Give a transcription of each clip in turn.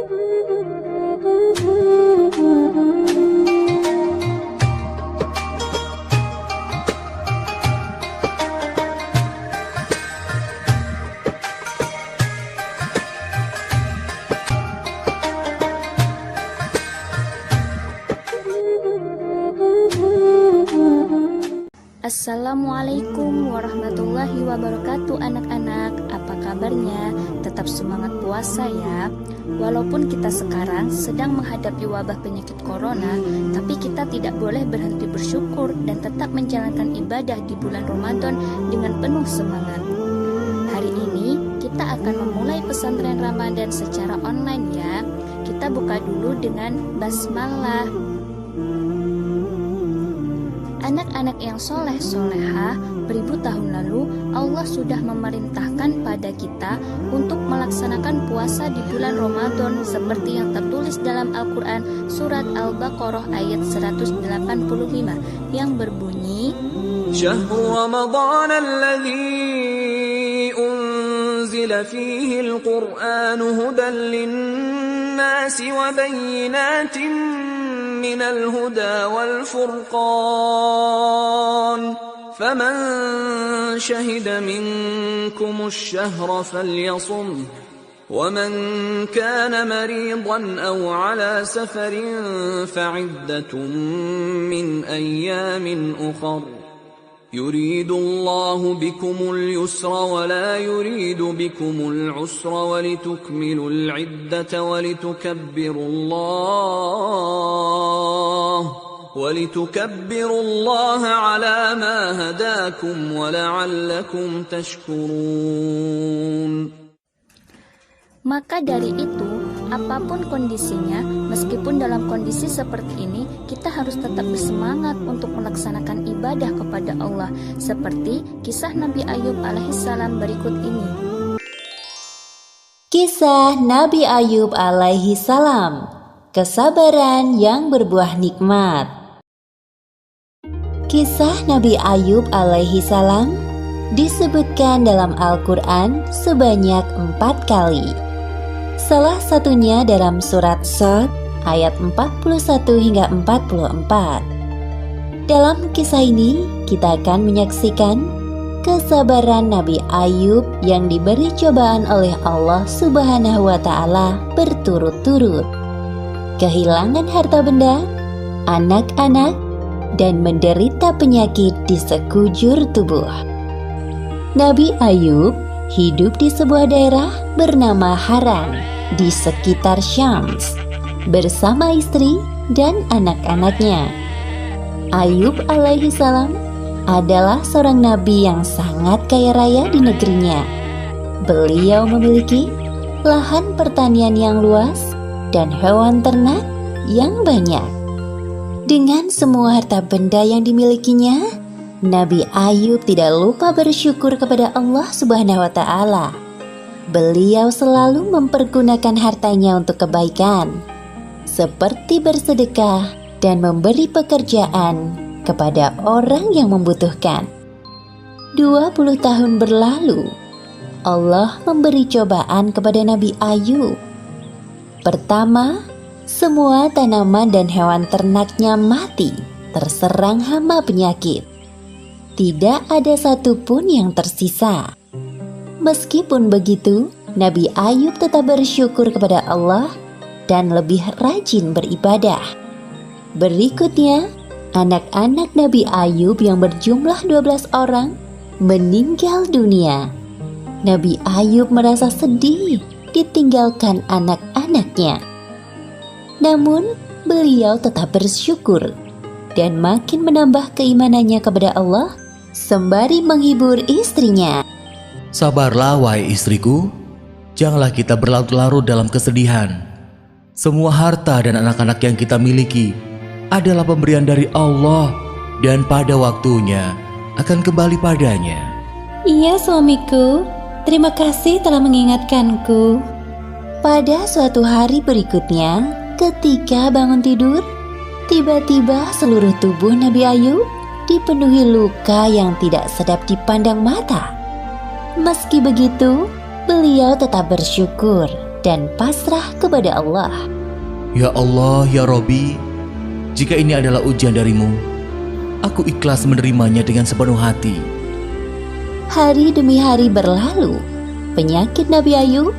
Assalamualaikum warahmatullahi wabarakatuh anak-anak. Apa kabarnya? Tetap semangat puasa ya. Walaupun kita sekarang sedang menghadapi wabah penyakit corona, tapi kita tidak boleh berhenti bersyukur dan tetap menjalankan ibadah di bulan Ramadan dengan penuh semangat. Hari ini kita akan memulai pesantren Ramadan secara online ya. Kita buka dulu dengan basmalah. Anak-anak yang soleh-solehah, beribu tahun lalu Allah sudah memerintahkan pada kita untuk melaksanakan puasa di bulan Ramadan seperti yang tertulis dalam Al-Quran surat Al-Baqarah ayat 185 yang berbunyi, Syahru Ramadan alladhi unzila fihi al-Qur'an hudan lin-nasi wa bayyinatin من الهدى والفرقان فمن شهد منكم الشهر فليصمه ومن كان مريضا أو على سفر فعدة من أيام أخر يريد الله بكم اليسر ولا يريد بكم العسر ولتكملوا العدة ولتكبروا الله على ما هداكم ولعلكم تشكرون. Maka dari itu, apapun kondisinya, meskipun dalam kondisi seperti ini, kita harus tetap bersemangat untuk melaksanakan ibadah kepada Allah, seperti kisah Nabi Ayub alaihissalam berikut ini. Kisah Nabi Ayub alaihissalam, kesabaran yang berbuah nikmat. Kisah Nabi Ayub alaihissalam disebutkan dalam Al-Quran sebanyak 4 kali. Salah satunya dalam surat Shad ayat 41 hingga 44. Dalam kisah ini kita akan menyaksikan kesabaran Nabi Ayub yang diberi cobaan oleh Allah Subhanahu wa Ta'ala berturut-turut, kehilangan harta benda, anak-anak, dan menderita penyakit di sekujur tubuh. Nabi Ayub hidup di sebuah daerah bernama Haran di sekitar Syams bersama istri dan anak-anaknya. Ayub alaihissalam adalah seorang nabi yang sangat kaya raya di negerinya. Beliau memiliki lahan pertanian yang luas dan hewan ternak yang banyak. Dengan semua harta benda yang dimilikinya, Nabi Ayub tidak lupa bersyukur kepada Allah Subhanahu wa Ta'ala. Beliau selalu mempergunakan hartanya untuk kebaikan, seperti bersedekah dan memberi pekerjaan kepada orang yang membutuhkan. 20 tahun berlalu, Allah memberi cobaan kepada Nabi Ayub. Pertama, semua tanaman dan hewan ternaknya mati, terserang hama penyakit. Tidak ada satupun yang tersisa. Meskipun begitu, Nabi Ayub tetap bersyukur kepada Allah dan lebih rajin beribadah. Berikutnya, anak-anak Nabi Ayub yang berjumlah 12 orang meninggal dunia. Nabi Ayub merasa sedih ditinggalkan anak-anaknya. Namun, beliau tetap bersyukur dan makin menambah keimanannya kepada Allah sembari menghibur istrinya. Sabarlah wahai istriku, janganlah kita berlarut-larut dalam kesedihan. Semua harta dan anak-anak yang kita miliki adalah pemberian dari Allah dan pada waktunya akan kembali padanya. Iya suamiku, terima kasih telah mengingatkanku. Pada suatu hari berikutnya, ketika bangun tidur, tiba-tiba seluruh tubuh Nabi Ayub dipenuhi luka yang tidak sedap dipandang mata. Meski begitu, beliau tetap bersyukur dan pasrah kepada Allah. Ya Allah, ya Robbi, jika ini adalah ujian darimu, aku ikhlas menerimanya dengan sepenuh hati. Hari demi hari berlalu, penyakit Nabi Ayub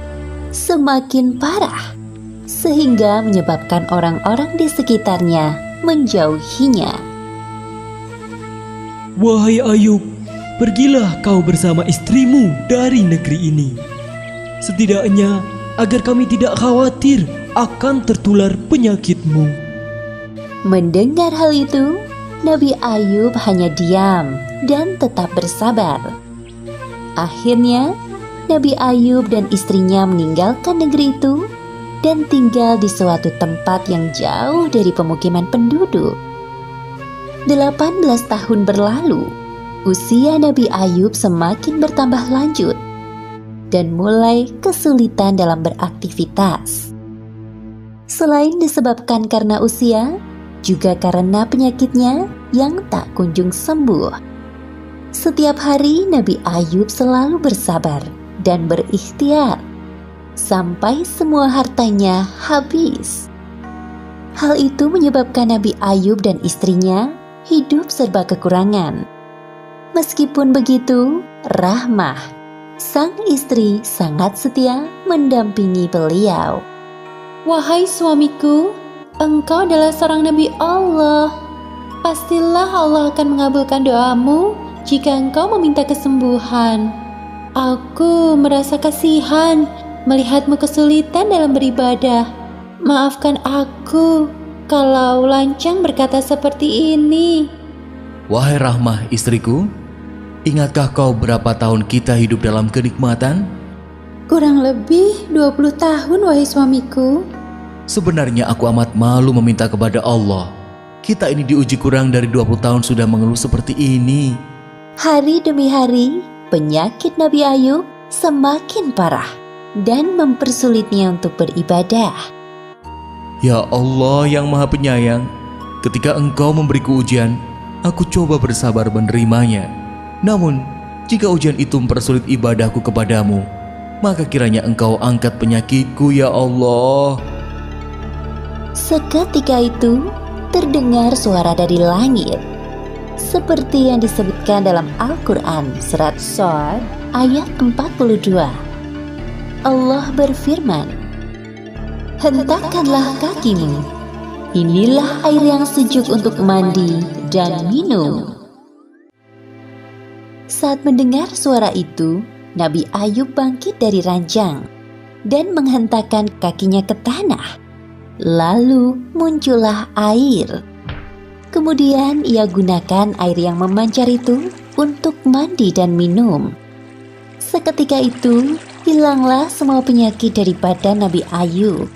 semakin parah, sehingga menyebabkan orang-orang di sekitarnya menjauhinya. Wahai Ayub, pergilah kau bersama istrimu dari negeri ini. Setidaknya agar kami tidak khawatir akan tertular penyakitmu. Mendengar hal itu, Nabi Ayub hanya diam dan tetap bersabar. Akhirnya, Nabi Ayub dan istrinya meninggalkan negeri itu dan tinggal di suatu tempat yang jauh dari pemukiman penduduk. 18 tahun berlalu, usia Nabi Ayub semakin bertambah lanjut dan mulai kesulitan dalam beraktivitas. Selain disebabkan karena usia, juga karena penyakitnya yang tak kunjung sembuh. Setiap hari Nabi Ayub selalu bersabar dan berikhtiar sampai semua hartanya habis. Hal itu menyebabkan Nabi Ayub dan istrinya hidup serba kekurangan. Meskipun begitu, Rahmah, sang istri, sangat setia mendampingi beliau. Wahai suamiku, engkau adalah seorang Nabi Allah. Pastilah Allah akan mengabulkan doamu jika engkau meminta kesembuhan. Aku merasa kasihan melihatmu kesulitan dalam beribadah. Maafkan aku kalau lancang berkata seperti ini. Wahai Rahmah, istriku, ingatkah kau berapa tahun kita hidup dalam kenikmatan? Kurang lebih 20 tahun, wahai suamiku. Sebenarnya aku amat malu meminta kepada Allah. Kita ini diuji kurang dari 20 tahun sudah mengeluh seperti ini. Hari demi hari, penyakit Nabi Ayub semakin parah dan mempersulitnya untuk beribadah. Ya Allah yang Maha Penyayang, ketika Engkau memberiku ujian, aku coba bersabar menerimanya. Namun, jika ujian itu mempersulit ibadahku kepadamu, maka kiranya Engkau angkat penyakitku, ya Allah. Seketika itu, terdengar suara dari langit, seperti yang disebutkan dalam Al-Quran surat Shad ayat 42. Allah berfirman, "Hentakkanlah kakimu, inilah air yang sejuk untuk mandi dan minum." Saat mendengar suara itu, Nabi Ayub bangkit dari ranjang dan menghentakkan kakinya ke tanah. Lalu muncullah air. Kemudian ia gunakan air yang memancar itu untuk mandi dan minum. Seketika itu, hilanglah semua penyakit dari badan Nabi Ayub.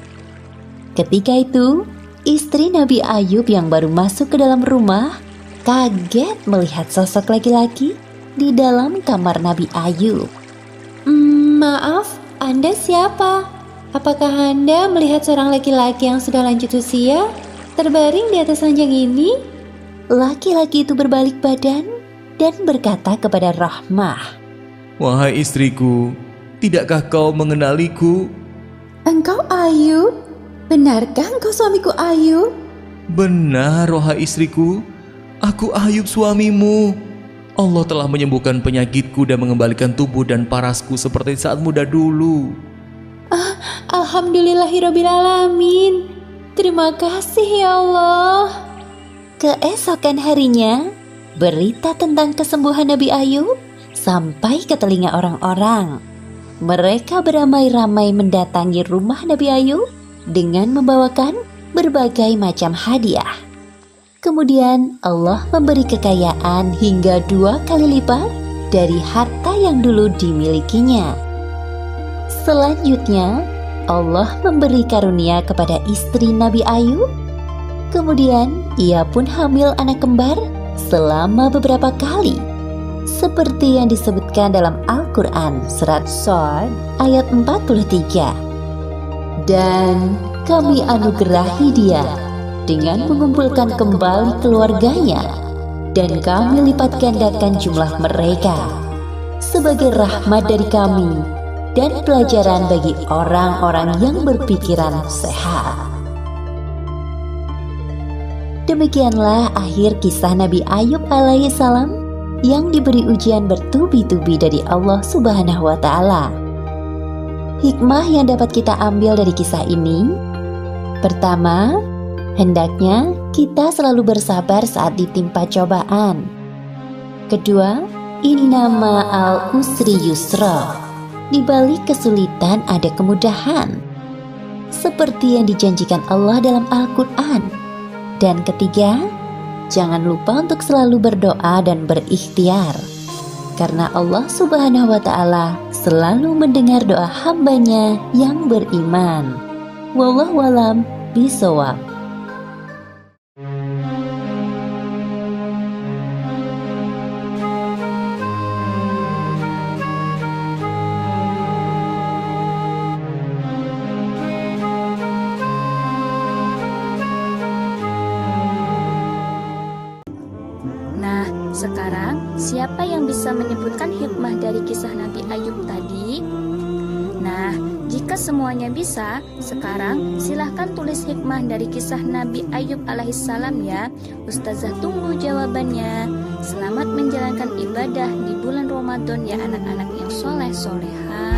Ketika itu, istri Nabi Ayub yang baru masuk ke dalam rumah kaget melihat sosok laki-laki di dalam kamar Nabi Ayub. Maaf, Anda siapa? Apakah Anda melihat seorang laki-laki yang sudah lanjut usia terbaring di atas ranjang ini? Laki-laki itu berbalik badan dan berkata kepada Rahmah, Wahai istriku, tidakkah kau mengenaliku? Engkau Ayub? Benarkah engkau suamiku Ayub? Benar, wahai istriku, aku Ayub suamimu. Allah telah menyembuhkan penyakitku dan mengembalikan tubuh dan parasku seperti saat muda dulu. Alhamdulillahirabbil alamin. Terima kasih ya Allah. Keesokan harinya, berita tentang kesembuhan Nabi Ayub sampai ke telinga orang-orang. Mereka beramai-ramai mendatangi rumah Nabi Ayub dengan membawakan berbagai macam hadiah. Kemudian Allah memberi kekayaan hingga 2 kali lipat dari harta yang dulu dimilikinya. Selanjutnya, Allah memberi karunia kepada istri Nabi Ayub. Kemudian ia pun hamil anak kembar selama beberapa kali, seperti yang disebutkan dalam Al-Quran surat Shad ayat 43. Dan kami anugerahi dia dengan mengumpulkan kembali keluarganya, dan kami lipat gandakan jumlah mereka sebagai rahmat dari kami dan pelajaran bagi orang-orang yang berpikiran sehat. Demikianlah akhir kisah Nabi Ayub alaihissalam yang diberi ujian bertubi-tubi dari Allah Subhanahu wa Ta'ala. Hikmah yang dapat kita ambil dari kisah ini: pertama, hendaknya kita selalu bersabar saat ditimpa cobaan. Kedua, inna ma'al usri yusra. Di balik kesulitan ada kemudahan, seperti yang dijanjikan Allah dalam Al-Quran. Dan ketiga, jangan lupa untuk selalu berdoa dan berikhtiar, karena Allah Subhanahu wa Ta'ala selalu mendengar doa hambanya yang beriman. Wallahu a'lam bishawab. Nah, sekarang siapa yang bisa menyebutkan hikmah dari kisah Nabi Ayub tadi? Nah, jika semuanya bisa, sekarang silahkan tulis hikmah dari kisah Nabi Ayub alaihissalam ya. Ustazah tunggu jawabannya. Selamat menjalankan ibadah di bulan Ramadan ya anak-anak yang soleh soleha.